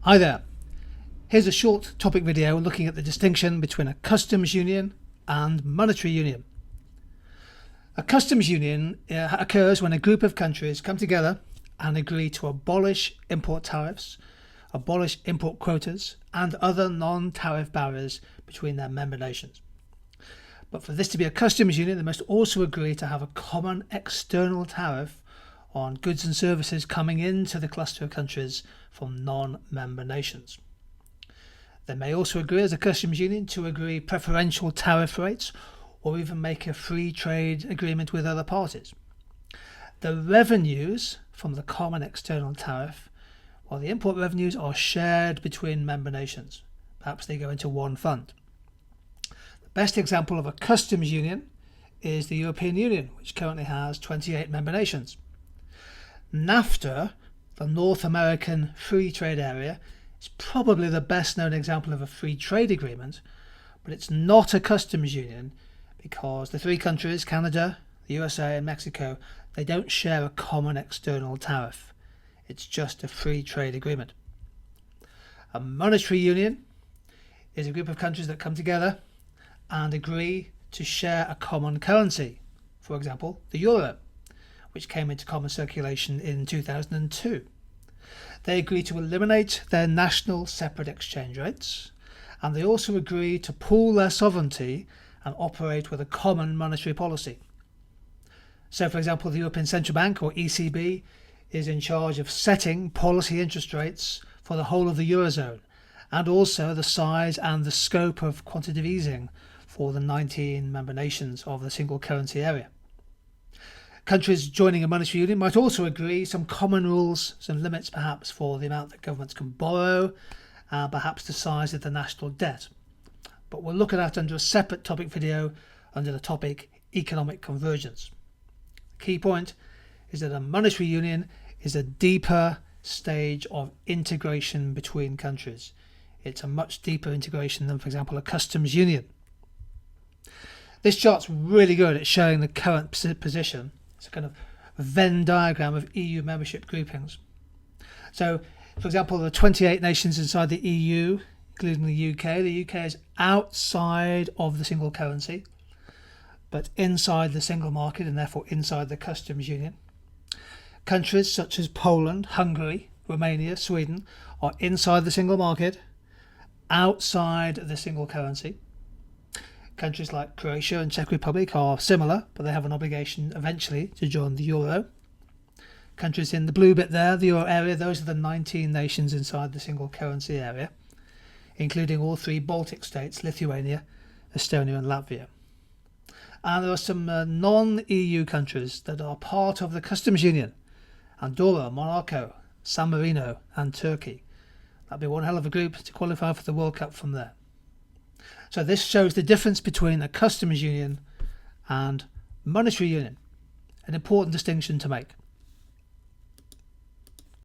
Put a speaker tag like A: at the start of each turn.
A: Hi there. Here's a short topic video looking at the distinction between a customs union and monetary union. A customs union occurs when a group of countries come together and agree to abolish import tariffs, abolish import quotas, and other non-tariff barriers between their member nations. But for this to be a customs union, they must also agree to have a common external tariff on goods and services coming into the cluster of countries from non-member nations. They may also agree as a customs union to agree preferential tariff rates or even make a free trade agreement with other parties. The revenues from the common external tariff, while the import revenues are shared between member nations. Perhaps they go into one fund. The best example of a customs union is the European Union, which currently has 28 member nations. NAFTA, the North American Free Trade Area, is probably the best known example of a free trade agreement, but it's not a customs union because the three countries, Canada, the USA and Mexico, they don't share a common external tariff. It's just a free trade agreement. A monetary union is a group of countries that come together and agree to share a common currency, for example, the euro, which came into common circulation in 2002. They agree to eliminate their national separate exchange rates, and they also agree to pool their sovereignty and operate with a common monetary policy. So, for example, the European Central Bank, or ECB, is in charge of setting policy interest rates for the whole of the Eurozone, and also the size and the scope of quantitative easing for the 19 member nations of the single currency area. Countries joining a monetary union might also agree some common rules, some limits perhaps for the amount that governments can borrow, perhaps the size of the national debt. But we'll look at that under a separate topic video under the topic economic convergence. The key point is that a monetary union is a deeper stage of integration between countries. It's a much deeper integration than, for example, a customs union. This chart's really good at showing the current position. It's a kind of Venn diagram of EU membership groupings. So, for example, the 28 nations inside the EU, including the UK. The UK is outside of the single currency, but inside the single market and therefore inside the customs union. Countries such as Poland, Hungary, Romania, Sweden are inside the single market, outside the single currency. Countries like Croatia and Czech Republic are similar, but they have an obligation eventually to join the euro. Countries in the blue bit there, the euro area, those are the 19 nations inside the single currency area, including all three Baltic states, Lithuania, Estonia and Latvia. And there are some non-EU countries that are part of the customs union: Andorra, Monaco, San Marino and Turkey. That'd be one hell of a group to qualify for the World Cup from there. So this shows the difference between a customs union and monetary union, an important distinction to make.